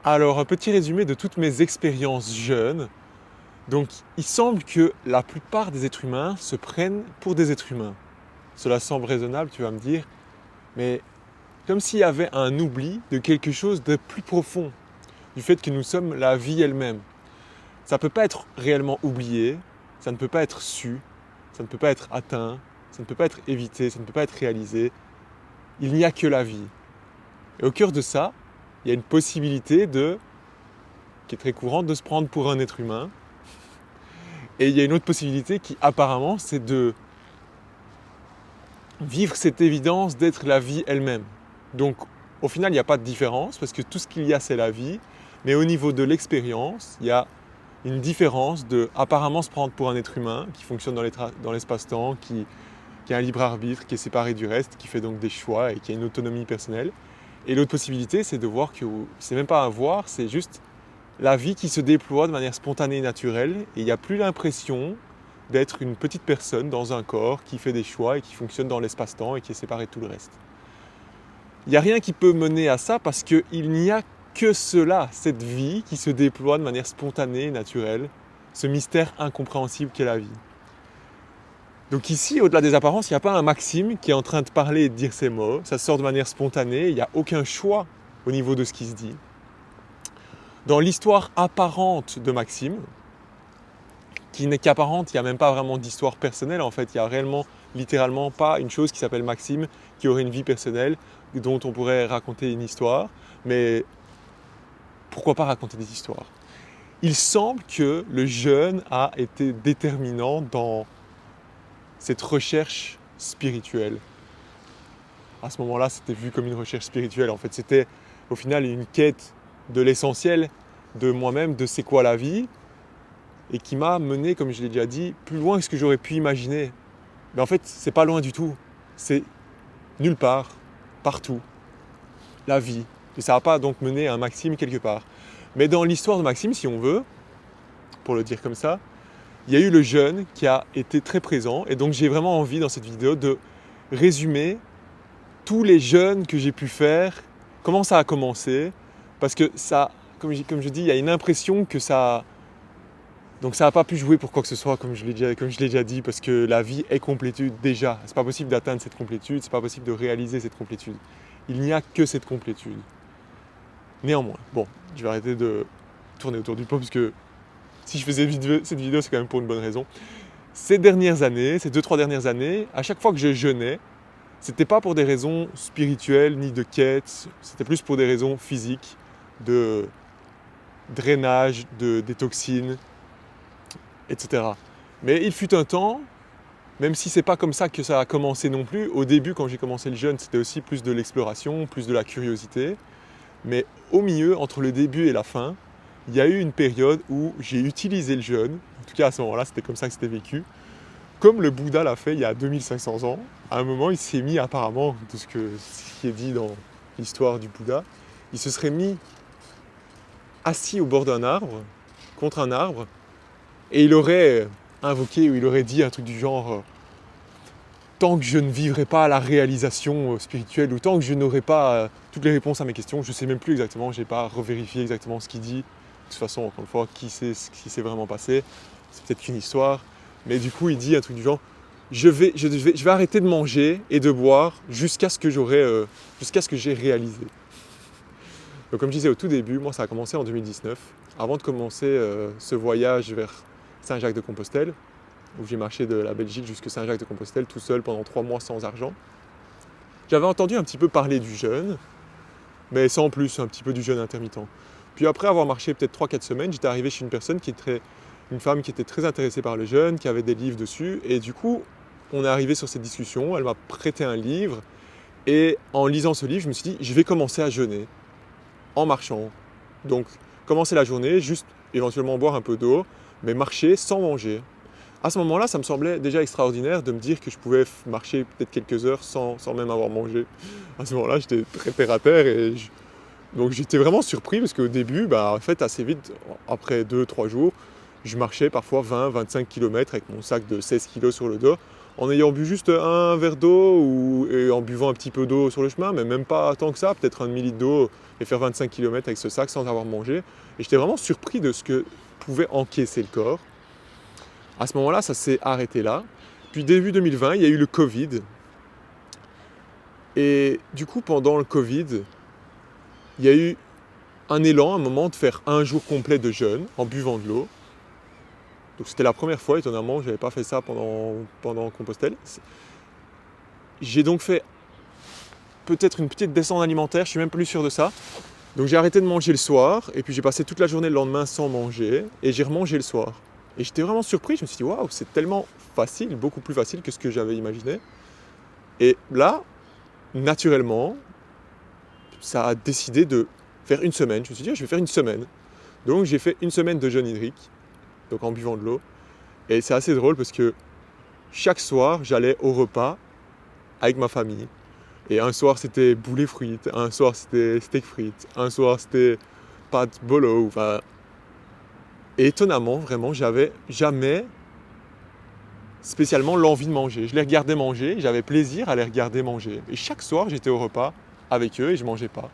Alors, un petit résumé de toutes mes expériences jeunes. Donc, il semble que la plupart des êtres humains se prennent pour des êtres humains. Cela semble raisonnable, tu vas me dire, mais comme s'il y avait un oubli de quelque chose de plus profond, du fait que nous sommes la vie elle-même. Ça ne peut pas être réellement oublié, ça ne peut pas être su, ça ne peut pas être atteint, ça ne peut pas être évité, ça ne peut pas être réalisé. Il n'y a que la vie. Et au cœur de ça, il y a une possibilité qui est très courante, de se prendre pour un être humain. Et il y a une autre possibilité qui apparemment c'est de vivre cette évidence d'être la vie elle-même. Donc au final il n'y a pas de différence parce que tout ce qu'il y a c'est la vie, mais au niveau de l'expérience il y a une différence de apparemment se prendre pour un être humain qui fonctionne dans l'espace-temps, qui a un libre arbitre, qui est séparé du reste, qui fait donc des choix et qui a une autonomie personnelle. Et l'autre possibilité c'est de voir que c'est même pas un voir, c'est juste la vie qui se déploie de manière spontanée et naturelle, et il n'y a plus l'impression d'être une petite personne dans un corps qui fait des choix et qui fonctionne dans l'espace-temps et qui est séparé de tout le reste. Il n'y a rien qui peut mener à ça parce qu'il n'y a que cela, cette vie qui se déploie de manière spontanée et naturelle, ce mystère incompréhensible qu'est la vie. Donc ici, au-delà des apparences, il n'y a pas un Maxime qui est en train de parler et de dire ses mots, ça sort de manière spontanée, il n'y a aucun choix au niveau de ce qui se dit. Dans l'histoire apparente de Maxime, qui n'est qu'apparente, il n'y a même pas vraiment d'histoire personnelle en fait, il n'y a réellement, littéralement pas une chose qui s'appelle Maxime, qui aurait une vie personnelle, dont on pourrait raconter une histoire, mais pourquoi pas raconter des histoires? Il semble que le jeune a été déterminant dans cette recherche spirituelle. À ce moment-là, c'était vu comme une recherche spirituelle, en fait, c'était au final une quête de l'essentiel de moi-même, de c'est quoi la vie, et qui m'a mené, comme je l'ai déjà dit, plus loin que ce que j'aurais pu imaginer. Mais en fait, c'est pas loin du tout. C'est nulle part, partout, la vie. Et ça n'a pas donc mené à un Maxime quelque part. Mais dans l'histoire de Maxime, si on veut, pour le dire comme ça, il y a eu le jeune qui a été très présent. Et donc j'ai vraiment envie dans cette vidéo de résumer tous les jeunes que j'ai pu faire, comment ça a commencé. Parce que ça, comme je dis, il y a une impression que ça... Donc ça n'a pas pu jouer pour quoi que ce soit, comme je l'ai déjà dit, parce que la vie est complétude déjà. C'est pas possible d'atteindre cette complétude, c'est pas possible de réaliser cette complétude. Il n'y a que cette complétude. Néanmoins, bon, je vais arrêter de tourner autour du pot, parce que si je faisais cette vidéo, c'est quand même pour une bonne raison. Ces dernières années, ces 2-3 dernières années, à chaque fois que je jeûnais, c'était pas pour des raisons spirituelles ni de quête, c'était plus pour des raisons physiques, de drainage, des toxines, etc. Mais il fut un temps, même si c'est pas comme ça que ça a commencé non plus, au début quand j'ai commencé le jeûne, c'était aussi plus de l'exploration, plus de la curiosité, mais au milieu, entre le début et la fin, il y a eu une période où j'ai utilisé le jeûne, en tout cas à ce moment-là, c'était comme ça que c'était vécu, comme le Bouddha l'a fait il y a 2500 ans. À un moment, il s'est mis apparemment, de ce qui est dit dans l'histoire du Bouddha, il se serait mis assis au bord d'un arbre, contre un arbre, et il aurait invoqué ou il aurait dit un truc du genre tant que je ne vivrai pas la réalisation spirituelle ou tant que je n'aurai pas toutes les réponses à mes questions, je ne sais même plus exactement, je n'ai pas revérifié exactement ce qu'il dit. De toute façon, encore une fois, qui sait ce qui s'est vraiment passé, c'est peut-être qu'une histoire. Mais du coup, il dit un truc du genre je vais arrêter de manger et de boire jusqu'à ce que j'ai réalisé. Donc comme je disais au tout début, moi ça a commencé en 2019, avant de commencer ce voyage vers Saint-Jacques-de-Compostelle, où j'ai marché de la Belgique jusqu'à Saint-Jacques-de-Compostelle tout seul pendant 3 mois sans argent. J'avais entendu un petit peu parler du jeûne, mais sans plus, un petit peu du jeûne intermittent. Puis après avoir marché peut-être 3-4 semaines, j'étais arrivé chez une femme qui était très intéressée par le jeûne, qui avait des livres dessus, et du coup, on est arrivé sur cette discussion, elle m'a prêté un livre, et en lisant ce livre, je me suis dit, je vais commencer à jeûner, en marchant. Donc, commencer la journée, juste éventuellement boire un peu d'eau, mais marcher sans manger. À ce moment-là, ça me semblait déjà extraordinaire de me dire que je pouvais marcher peut-être quelques heures sans même avoir mangé. À ce moment-là, j'étais très terre à terre donc j'étais vraiment surpris parce qu'au début, en fait, assez vite, après 2-3 jours, je marchais parfois 20-25 km avec mon sac de 16 kg sur le dos en ayant bu juste un verre d'eau et en buvant un petit peu d'eau sur le chemin, mais même pas tant que ça, peut-être un demi-litre d'eau et faire 25 km avec ce sac sans avoir mangé. Et j'étais vraiment surpris de ce que pouvait encaisser le corps. À ce moment-là, ça s'est arrêté là. Puis début 2020, il y a eu le Covid. Et du coup, pendant le Covid, il y a eu un élan, un moment de faire un jour complet de jeûne en buvant de l'eau. Donc c'était la première fois, étonnamment, je n'avais pas fait ça pendant Compostelle. J'ai donc fait peut-être une petite descente alimentaire, je suis même plus sûr de ça. Donc j'ai arrêté de manger le soir, et puis j'ai passé toute la journée le lendemain sans manger, et j'ai remangé le soir. Et j'étais vraiment surpris, je me suis dit, waouh, c'est tellement facile, beaucoup plus facile que ce que j'avais imaginé. Et là, naturellement, ça a décidé de faire une semaine. Je me suis dit, je vais faire une semaine. Donc j'ai fait une semaine de jeûne hydrique, donc en buvant de l'eau. Et c'est assez drôle parce que chaque soir, j'allais au repas avec ma famille. Et un soir, c'était boulet frites, un soir, c'était steak frites, un soir, c'était pâtes bolo. Enfin... Et étonnamment, vraiment, j'avais jamais spécialement l'envie de manger. Je les regardais manger, j'avais plaisir à les regarder manger. Et chaque soir, j'étais au repas avec eux et je ne mangeais pas.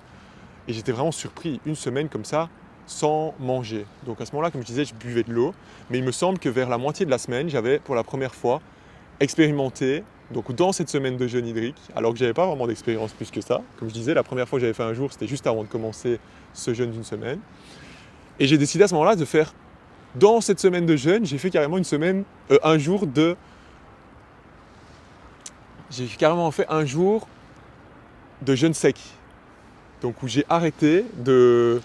Et j'étais vraiment surpris, une semaine comme ça, sans manger. Donc à ce moment-là, comme je disais, je buvais de l'eau. Mais il me semble que vers la moitié de la semaine, j'avais pour la première fois expérimenté, donc dans cette semaine de jeûne hydrique, alors que je n'avais pas vraiment d'expérience plus que ça. Comme je disais, la première fois que j'avais fait un jour, c'était juste avant de commencer ce jeûne d'une semaine. Et j'ai décidé à ce moment-là de faire, dans cette semaine de jeûne, j'ai fait carrément un jour de... J'ai carrément fait un jour de jeûne sec. Donc où j'ai arrêté de...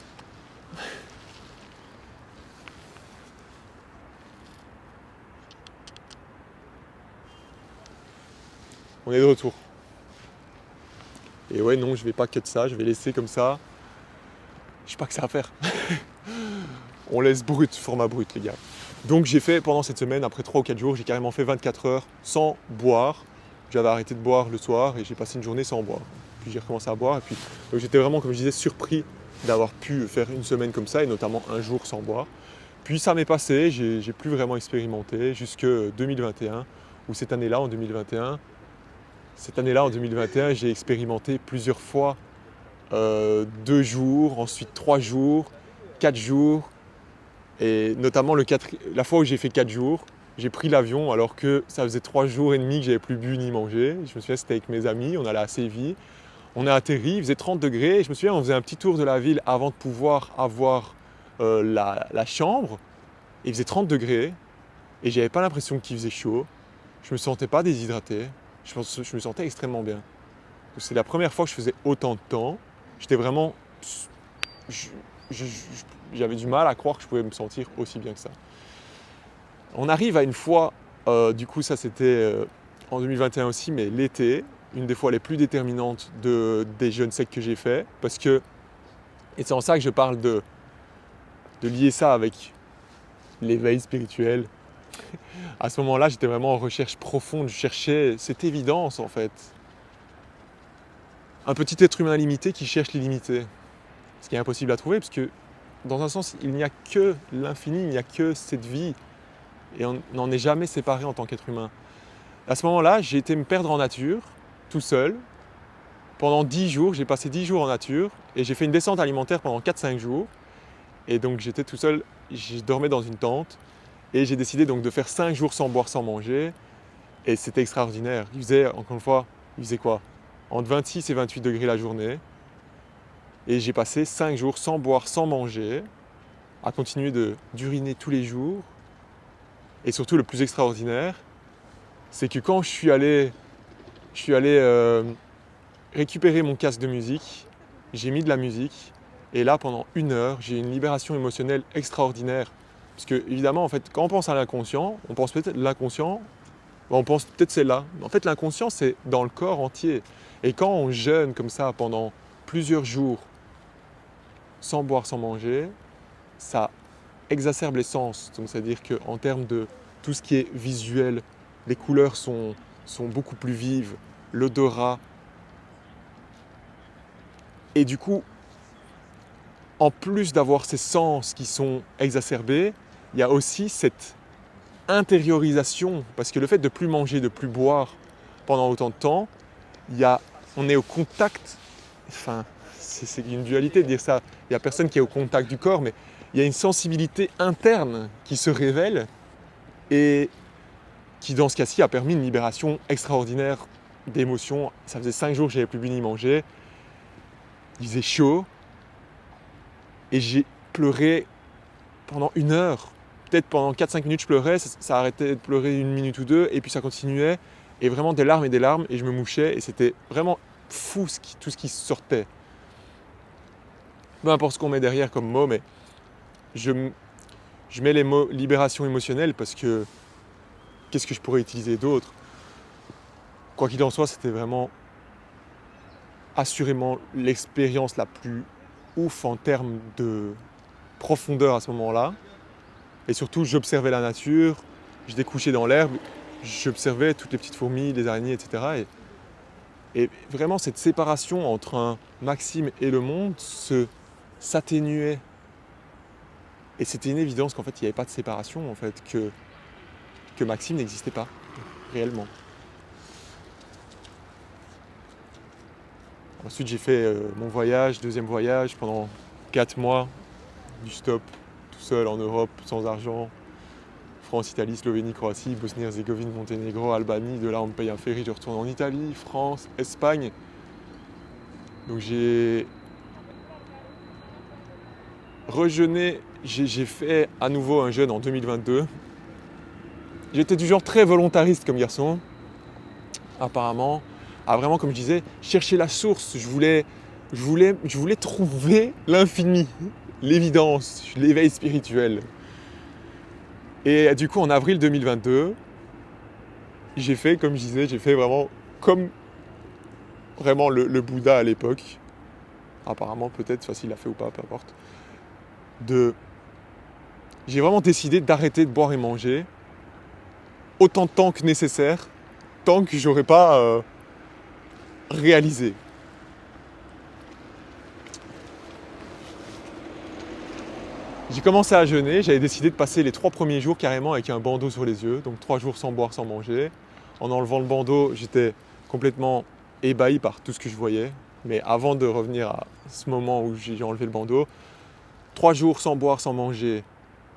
On est de retour. Et ouais, non, je vais pas cut ça, je vais laisser comme ça. Je sais pas que ça à faire. On laisse brut, format brut, les gars. Donc j'ai fait pendant cette semaine, après 3 ou 4 jours, j'ai carrément fait 24 heures sans boire. J'avais arrêté de boire le soir et j'ai passé une journée sans boire. Puis j'ai recommencé à boire. Et puis donc j'étais vraiment, comme je disais, surpris d'avoir pu faire une semaine comme ça et notamment un jour sans boire. Puis ça m'est passé, j'ai plus vraiment expérimenté jusque 2021, où cette année-là, en 2021, j'ai expérimenté plusieurs fois 2 jours, ensuite 3 jours, 4 jours. Et notamment la fois où j'ai fait 4 jours, j'ai pris l'avion alors que ça faisait 3 jours et demi que j'avais plus bu ni mangé. Je me souviens, c'était avec mes amis, on allait à Séville. On a atterri, il faisait 30 degrés. Et je me souviens, on faisait un petit tour de la ville avant de pouvoir avoir la chambre. Il faisait 30 degrés et j'avais pas l'impression qu'il faisait chaud. Je me sentais pas déshydraté. Je me sentais extrêmement bien. C'est la première fois que je faisais autant de temps. J'étais vraiment... J'avais du mal à croire que je pouvais me sentir aussi bien que ça. On arrive à une fois, du coup ça c'était en 2021 aussi, mais l'été, une des fois les plus déterminantes des jeûnes secs que j'ai fait, parce que, et c'est en ça que je parle de lier ça avec l'éveil spirituel. À ce moment-là, j'étais vraiment en recherche profonde, je cherchais cette évidence en fait. Un petit être humain limité qui cherche l'illimité. Ce qui est impossible à trouver, parce que dans un sens, il n'y a que l'infini, il n'y a que cette vie. Et on n'en est jamais séparé en tant qu'être humain. À ce moment-là, j'ai été me perdre en nature, tout seul. Pendant 10 jours, j'ai passé 10 jours en nature et j'ai fait une descente alimentaire pendant 4-5 jours. Et donc j'étais tout seul, je dormais dans une tente et j'ai décidé donc de faire 5 jours sans boire, sans manger. Et c'était extraordinaire. Il faisait, encore une fois, il faisait quoi? Entre 26 et 28 degrés la journée. Et j'ai passé 5 jours sans boire, sans manger, à continuer d'uriner tous les jours. Et surtout, le plus extraordinaire, c'est que quand je suis allé récupérer mon casque de musique, j'ai mis de la musique. Et là, pendant 1 heure, j'ai eu une libération émotionnelle extraordinaire. Parce que, évidemment, en fait, quand on pense à l'inconscient, on pense peut-être l'inconscient, on pense peut-être celle-là. En fait, l'inconscient, c'est dans le corps entier. Et quand on jeûne comme ça pendant plusieurs jours, sans boire, sans manger, ça exacerbe les sens. Donc, c'est-à-dire qu'en termes de tout ce qui est visuel, les couleurs sont beaucoup plus vives, l'odorat. Et du coup, en plus d'avoir ces sens qui sont exacerbés, il y a aussi cette intériorisation, parce que le fait de plus manger, de plus boire pendant autant de temps, on est au contact, enfin, c'est une dualité de dire ça, il n'y a personne qui est au contact du corps, mais il y a une sensibilité interne qui se révèle et qui, dans ce cas-ci, a permis une libération extraordinaire d'émotions. Ça faisait 5 jours que j'avais plus bu ni mangé, il faisait chaud, et j'ai pleuré pendant 1 heure. Peut-être pendant 4-5 minutes je pleurais, ça arrêtait de pleurer 1 minute ou 2, et puis ça continuait, et vraiment des larmes, et je me mouchais, et c'était vraiment fou tout ce qui sortait. Peu importe ce qu'on met derrière comme mot, mais je mets les mots libération émotionnelle parce que qu'est-ce que je pourrais utiliser d'autre? Quoi qu'il en soit, c'était vraiment assurément l'expérience la plus ouf en termes de profondeur à ce moment-là. Et surtout, j'observais la nature, je découchais dans l'herbe, j'observais toutes les petites fourmis, les araignées, etc. Et vraiment, cette séparation entre un Maxime et le monde s'atténuait. Et c'était une évidence qu'en fait, il n'y avait pas de séparation, en fait, que Maxime n'existait pas, réellement. Ensuite, j'ai fait mon voyage, deuxième voyage, pendant 4 mois, du stop, tout seul en Europe, sans argent. France, Italie, Slovénie, Croatie, Bosnie-Herzégovine, Monténégro, Albanie. De là, on me paye un ferry, je retourne en Italie, France, Espagne. Donc j'ai rejeûné, j'ai fait à nouveau un jeûne en 2022. J'étais du genre très volontariste comme garçon, apparemment. Ah, vraiment, comme je disais, chercher la source. Je voulais trouver l'infini, l'évidence, l'éveil spirituel. Et du coup, en avril 2022, j'ai fait, comme je disais, j'ai fait vraiment comme vraiment le Bouddha à l'époque. Apparemment, peut-être, enfin, s'il l'a fait ou pas, peu importe. J'ai vraiment décidé d'arrêter de boire et manger autant de temps que nécessaire, tant que j'aurais pas réalisé. J'ai commencé à jeûner, j'avais décidé de passer les 3 premiers jours carrément avec un bandeau sur les yeux, donc 3 jours sans boire, sans manger. En enlevant le bandeau, j'étais complètement ébahi par tout ce que je voyais. Mais avant de revenir à ce moment où j'ai enlevé le bandeau, 3 jours sans boire, sans manger,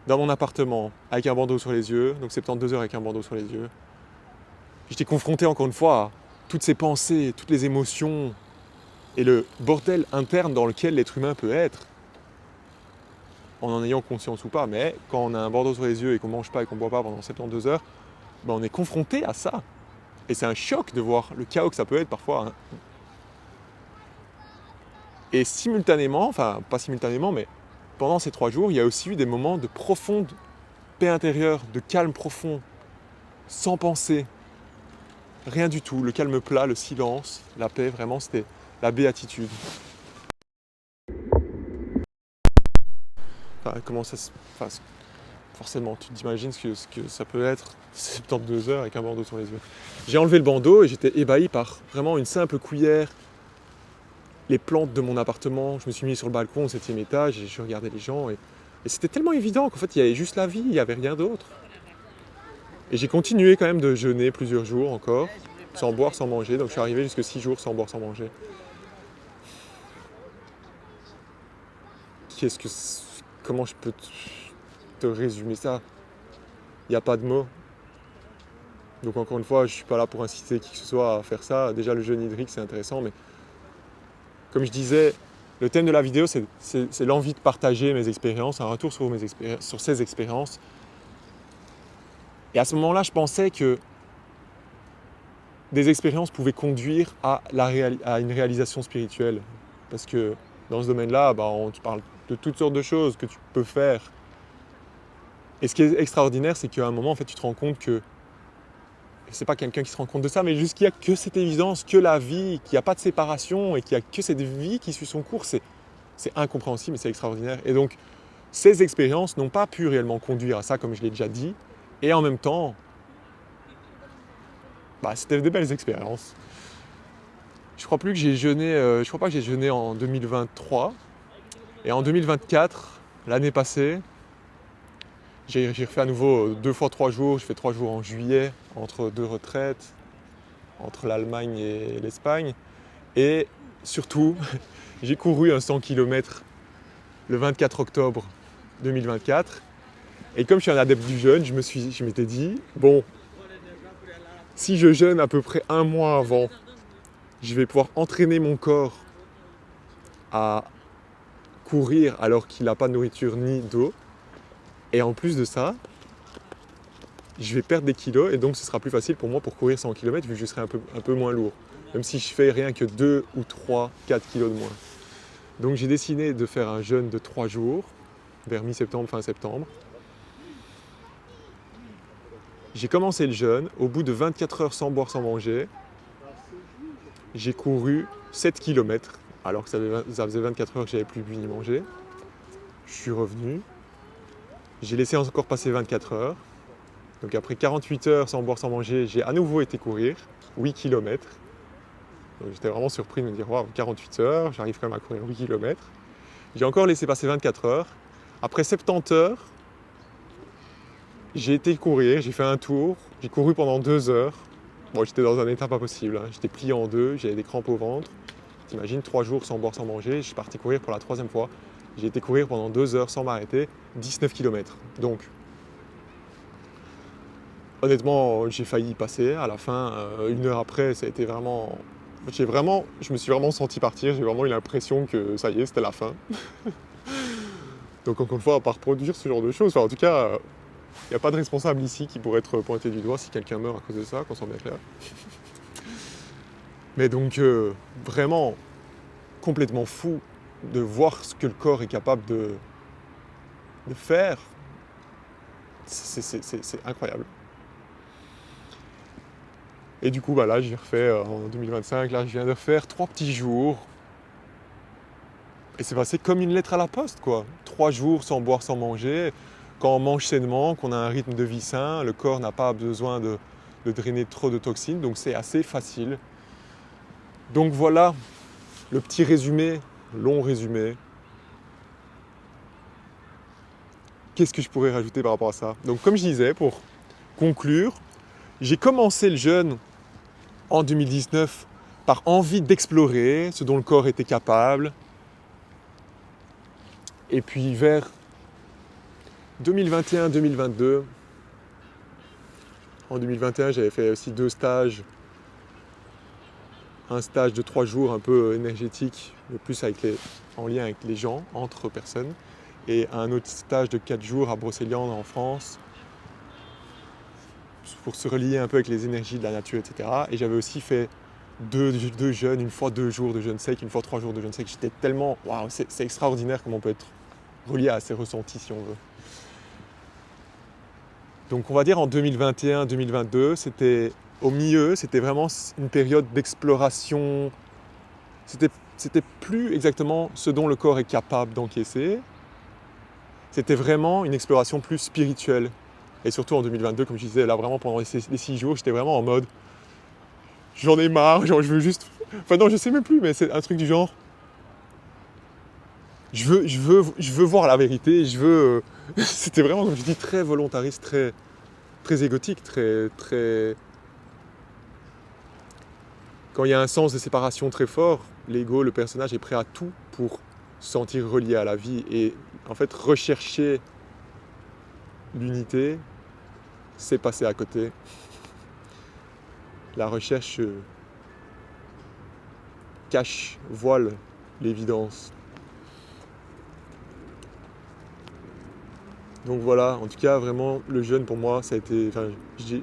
dans mon appartement, avec un bandeau sur les yeux, donc 72 heures avec un bandeau sur les yeux. J'étais confronté encore une fois à toutes ces pensées, toutes les émotions et le bordel interne dans lequel l'être humain peut être, en ayant conscience ou pas, mais quand on a un bandeau sur les yeux et qu'on ne mange pas et qu'on ne boit pas pendant 72 heures, ben on est confronté à ça. Et c'est un choc de voir le chaos que ça peut être parfois. Hein. Et simultanément, enfin pas simultanément, mais pendant ces 3 jours, il y a aussi eu des moments de profonde paix intérieure, de calme profond, sans pensée, rien du tout, le calme plat, le silence, la paix, vraiment c'était la béatitude. Enfin, comment ça se... Enfin, forcément, tu t'imagines ce que ça peut être 72 heures avec un bandeau sur les yeux. J'ai enlevé le bandeau et j'étais ébahi par vraiment une simple cuillère, les plantes de mon appartement. Je me suis mis sur le balcon au 7e étage et je regardais les gens. Et c'était tellement évident qu'en fait, il y avait juste la vie, il n'y avait rien d'autre. Et j'ai continué quand même de jeûner plusieurs jours encore, sans boire, sans manger. Donc je suis arrivé jusqu'à 6 jours sans boire, sans manger. Comment je peux te résumer ça? Il n'y a pas de mots. Donc encore une fois, je ne suis pas là pour inciter qui que ce soit à faire ça. Déjà, le jeûne hydrique, c'est intéressant, mais comme je disais, le thème de la vidéo, c'est l'envie de partager mes expériences, un retour sur ces expériences. Et à ce moment-là, je pensais que des expériences pouvaient conduire à une réalisation spirituelle. Parce que dans ce domaine-là, tu parles de toutes sortes de choses que tu peux faire. Et ce qui est extraordinaire, c'est qu'à un moment, en fait, tu te rends compte que c'est pas quelqu'un qui se rend compte de ça, mais juste qu'il n'y a que cette évidence, que la vie, qu'il n'y a pas de séparation et qu'il n'y a que cette vie qui suit son cours. C'est incompréhensible, mais c'est extraordinaire. Et donc, ces expériences n'ont pas pu réellement conduire à ça, comme je l'ai déjà dit. Et en même temps, c'était des belles expériences. Je crois pas que j'ai jeûné en 2023. Et en 2024, l'année passée, j'ai refait à nouveau 2 fois 3 jours. Je fais 3 jours en juillet, entre 2 retraites, entre l'Allemagne et l'Espagne. Et surtout, j'ai couru un 100 km le 24 octobre 2024. Et comme je suis un adepte du jeûne, je m'étais dit, bon, si je jeûne à peu près un mois avant, je vais pouvoir entraîner mon corps à courir alors qu'il n'a pas de nourriture ni d'eau. Et en plus de ça, je vais perdre des kilos et donc ce sera plus facile pour moi pour courir 100 km vu que je serai un peu moins lourd. Même si je fais rien que 2 ou 3, 4 kilos de moins. Donc j'ai décidé de faire un jeûne de 3 jours, vers mi-septembre, fin septembre. J'ai commencé le jeûne, au bout de 24 heures sans boire, sans manger, j'ai couru 7 km, alors que ça faisait 24 heures que j'avais plus bu ni mangé. Je suis revenu, j'ai laissé encore passer 24 heures. Donc après 48 heures sans boire, sans manger, j'ai à nouveau été courir 8 km. Donc j'étais vraiment surpris de me dire, waouh, 48 heures, j'arrive quand même à courir 8 km. J'ai encore laissé passer 24 heures. Après 70 heures, j'ai été courir, j'ai fait un tour, j'ai couru pendant 2 heures. Bon, j'étais dans un état pas possible, hein. J'étais plié en deux, j'avais des crampes au ventre. T'imagines, 3 jours sans boire, sans manger, je suis parti courir pour la 3e fois. J'ai été courir pendant 2 heures sans m'arrêter, 19 km. Donc, honnêtement, j'ai failli y passer. À la fin, 1 heure après, ça a été vraiment... Je me suis vraiment senti partir, j'ai vraiment eu l'impression que ça y est, c'était la fin. Donc encore une fois, à pas reproduire ce genre de choses. Enfin, en tout cas, il n'y a pas de responsable ici qui pourrait être pointé du doigt si quelqu'un meurt à cause de ça, qu'on soit bien clair. Mais donc, vraiment complètement fou de voir ce que le corps est capable de faire. C'est incroyable. Et du coup, bah là, j'ai refait en 2025, là, je viens de refaire 3 petits jours. Et c'est passé comme une lettre à la poste, quoi. 3 jours sans boire, sans manger. Quand on mange sainement, qu'on a un rythme de vie sain, le corps n'a pas besoin de drainer trop de toxines, donc c'est assez facile. Donc voilà le petit résumé, long résumé. Qu'est-ce que je pourrais rajouter par rapport à ça? Donc comme je disais, pour conclure, j'ai commencé le jeûne en 2019 par envie d'explorer ce dont le corps était capable. Et puis vers 2021-2022, en 2021 j'avais fait aussi 2 stages. Un stage de 3 jours un peu énergétique, mais plus en lien avec les gens, entre personnes. Et un autre stage de 4 jours à Brocéliande en France, pour se relier un peu avec les énergies de la nature, etc. Et j'avais aussi fait 2 jeûnes, une fois 2 jours de jeûne sec, une fois 3 jours de jeûne sec. J'étais tellement... Waouh, c'est extraordinaire comment on peut être relié à ses ressentis si on veut. Donc on va dire en 2021-2022, c'était au milieu, c'était vraiment une période d'exploration. C'était plus exactement ce dont le corps est capable d'encaisser. C'était vraiment une exploration plus spirituelle. Et surtout en 2022, comme je disais, là vraiment pendant les 6 jours, j'étais vraiment en mode j'en ai marre, genre je veux juste... Enfin non, je sais même plus, mais c'est un truc du genre je veux voir la vérité, je veux... C'était vraiment, comme je dis, très volontariste, très égotique, très... Quand il y a un sens de séparation très fort, l'ego, le personnage est prêt à tout pour se sentir relié à la vie. Et en fait, rechercher l'unité, c'est passer à côté. La recherche cache, voile l'évidence. Donc voilà, en tout cas, vraiment, le jeûne pour moi, ça a été... Enfin,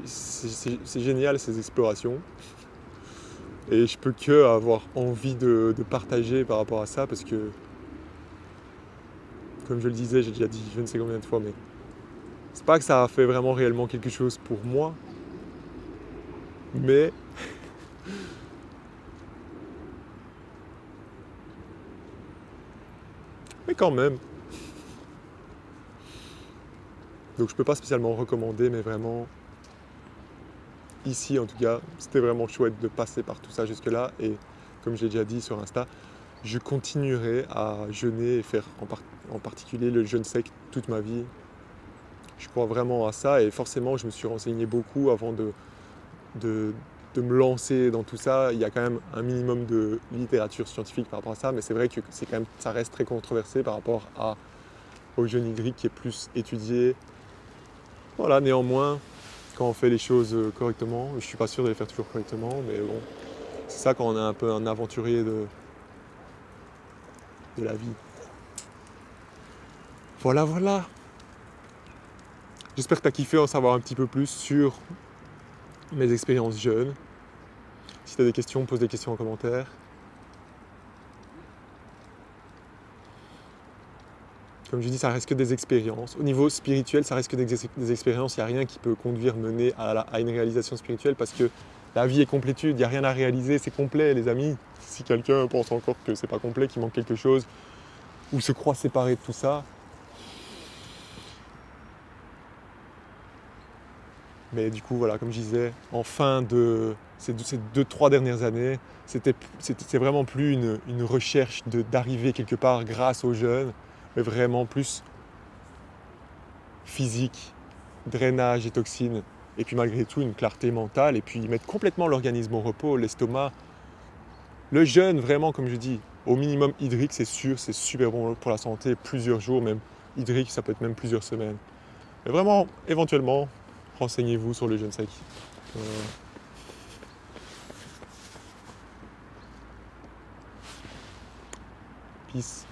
c'est génial ces explorations. Et je peux que avoir envie de partager par rapport à ça parce que, comme je le disais, j'ai déjà dit je ne sais combien de fois, mais c'est pas que ça a fait vraiment réellement quelque chose pour moi, mais quand même. Donc je peux pas spécialement recommander, mais vraiment, ici en tout cas, c'était vraiment chouette de passer par tout ça jusque-là. Et comme j'ai déjà dit sur Insta, je continuerai à jeûner et faire en particulier le jeûne sec toute ma vie. Je crois vraiment à ça et forcément je me suis renseigné beaucoup avant de, de me lancer dans tout ça. Il y a quand même un minimum de littérature scientifique par rapport à ça, mais c'est vrai que ça reste très controversé par rapport au jeûne hydrique qui est plus étudié. Voilà, néanmoins, quand on fait les choses correctement, je ne suis pas sûr de les faire toujours correctement, mais bon, c'est ça quand on est un peu un aventurier de la vie. Voilà, voilà. J'espère que tu as kiffé en savoir un petit peu plus sur mes expériences jeunes. Si tu as des questions, pose des questions en commentaire. Comme je dis, ça reste que des expériences. Au niveau spirituel, ça reste que des expériences. Il n'y a rien qui peut mener à une réalisation spirituelle parce que la vie est complétude, il n'y a rien à réaliser, c'est complet les amis. Si quelqu'un pense encore que c'est pas complet, qu'il manque quelque chose, ou se croit séparé de tout ça. Mais du coup, voilà, comme je disais, en fin de ces 2-3 dernières années, c'est vraiment plus une recherche d'arriver quelque part grâce aux jeunes, mais vraiment plus physique, drainage et toxines, et puis malgré tout une clarté mentale, et puis mettre complètement l'organisme au repos, l'estomac. Le jeûne, vraiment, comme je dis, au minimum hydrique, c'est sûr, c'est super bon pour la santé, plusieurs jours, même hydrique, ça peut être même plusieurs semaines. Mais vraiment, éventuellement, renseignez-vous sur le jeûne sec. Peace.